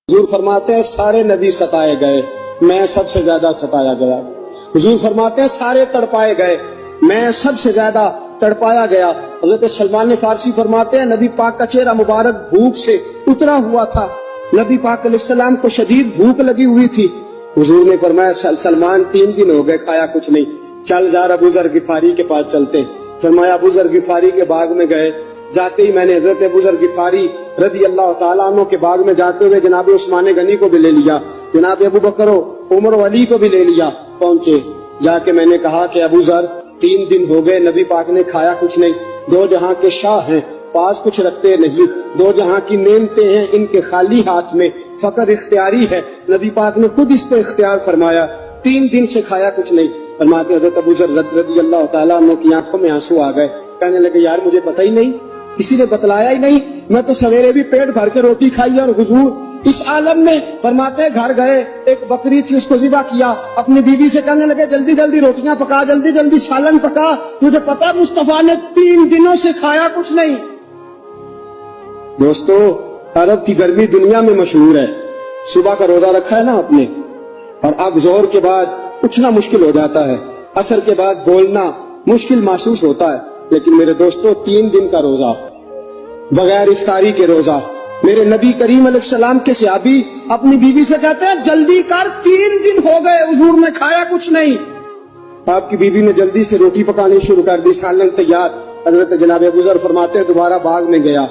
حضور فرماتے ہیں سارے نبی ستائے گئے، میں سب سے زیادہ ستایا گیا۔ حضور فرماتے ہیں سارے تڑپائے گئے، میں سب سے زیادہ تڑپایا گیا۔ حضرت سلمان فارسی فرماتے ہیں نبی پاک کا چہرہ مبارک بھوک سے اترا ہوا تھا، نبی پاک علیہ السلام کو شدید بھوک لگی ہوئی تھی۔ حضور نے فرمایا سلمان 3 دن ہو گئے کھایا کچھ نہیں، چل جا ابو ذر غفاری کے پاس چلتے۔ فرمایا ابو ذر غفاری کے باغ میں گئے، جاتے ہی میں نے حضرت ابو ذر غفاری رضی اللہ تعالیٰ عنہ کے باغ میں جاتے ہوئے جناب عثمان غنی کو بھی لے لیا، جناب ابو بکر عمر و علی کو بھی لے لیا۔ پہنچے، جا کے میں نے کہا کہ ابو ذر 3 دن ہو گئے نبی پاک نے کھایا کچھ نہیں، 2 جہاں کے شاہ ہیں پاس کچھ رکھتے نہیں، 2 جہاں کی نعمتیں ہیں ان کے خالی ہاتھ میں، فقر اختیاری ہے، نبی پاک نے خود اس کو اختیار فرمایا، 3 دن سے کھایا کچھ نہیں۔ فرماتے حضرت ابو ذر رضی اللہ تعالیٰ عنہ کی آنکھوں میں آنسو آ گئے، کہنے لگے یار مجھے پتہ ہی نہیں، کسی نے بتلایا ہی نہیں، میں تو سویرے بھی پیٹ بھر کے روٹی کھائی اور حضور اس عالم میں۔ فرماتے گھر گئے، ایک بکری تھی اس کو ذبح کیا، اپنی بیوی سے کہنے لگے جلدی جلدی روٹیاں پکا، جلدی جلدی سالن پکا، تجھے پتا مصطفیٰ نے 3 دنوں سے کھایا کچھ نہیں۔ دوستو عرب کی گرمی دنیا میں مشہور ہے، صبح کا روزہ رکھا ہے نا آپ نے، اور اب ظہر کے بعد اٹھنا مشکل ہو جاتا ہے، عصر کے بعد بولنا مشکل محسوس ہوتا ہے، لیکن میرے دوستو 3 دن کا روزہ بغیر افطاری کے روزہ، میرے نبی کریم علیہ السلام کے صحابی اپنی بیوی سے کہتے ہیں جلدی کر 3 دن ہو گئے حضور نے کھایا کچھ نہیں۔ آپ کی بیوی نے جلدی سے روٹی پکانی شروع کر دی، سالن تیار۔ حضرت جناب ابو ذر فرماتے ہیں دوبارہ باغ میں گیا،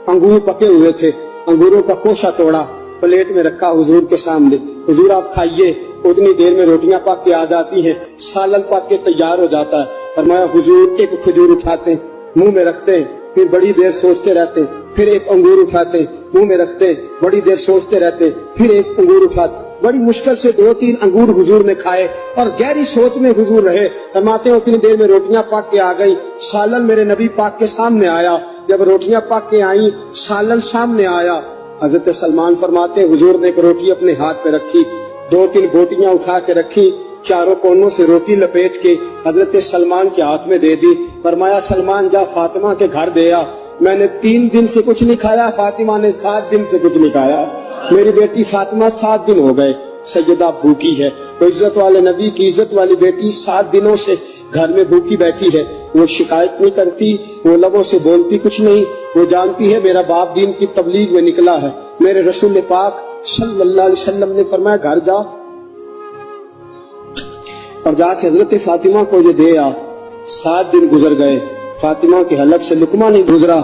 انگور پکے ہوئے تھے، انگوروں کا کوشہ توڑا، پلیٹ میں رکھا حضور کے سامنے، حضور آپ کھائیے۔ اتنی دیر میں روٹیاں پک کے آ جاتی ہیں، سالن پک کے تیار ہو جاتا ہے۔ فرمایا حضور ایک کھجور اٹھاتے منہ میں رکھتے ہیں، پھر بڑی دیر سوچتے رہتے، پھر ایک انگور اٹھاتے منہ میں رکھتے، بڑی دیر سوچتے رہتے، پھر ایک انگور اٹھاتے۔ بڑی مشکل سے 2-3 انگور حضور نے کھائے اور گہری سوچ میں حضور رہے۔ فرماتے ہیں اتنی دیر میں روٹیاں پک کے آ گئی، سالن میرے نبی پاک کے سامنے آیا۔ جب روٹیاں پک کے آئیں، سالن سامنے آیا، حضرت سلمان فرماتے ہیں حضور نے ایک روٹی اپنے ہاتھ پہ رکھی، 2-3 بوٹیاں اٹھا کے رکھی، چاروں کونوں سے روٹی لپیٹ کے حضرت سلمان کے ہاتھ میں دے دی۔ فرمایا سلمان جا فاطمہ کے گھر دے آ، میں نے 3 دن سے کچھ نہیں کھایا، فاطمہ نے 7 دن سے کچھ نہیں کھایا، میری بیٹی فاطمہ 7 دن ہو گئے سیدہ بھوکی ہے۔ تو عزت والے نبی کی عزت والی بیٹی 7 دنوں سے گھر میں بھوکی بیٹھی ہے، وہ شکایت نہیں کرتی، وہ لبوں سے بولتی کچھ نہیں، وہ جانتی ہے میرا باپ دین کی تبلیغ میں نکلا ہے۔ میرے رسول پاک صلی اللہ علیہ وسلم نے فرمایا گھر جا اور جا کے حضرت فاطمہ کو یہ دے آ۔ 7 دن گزر گئے، فاطمہ کے حلق سے لقمہ نہیں گزرا۔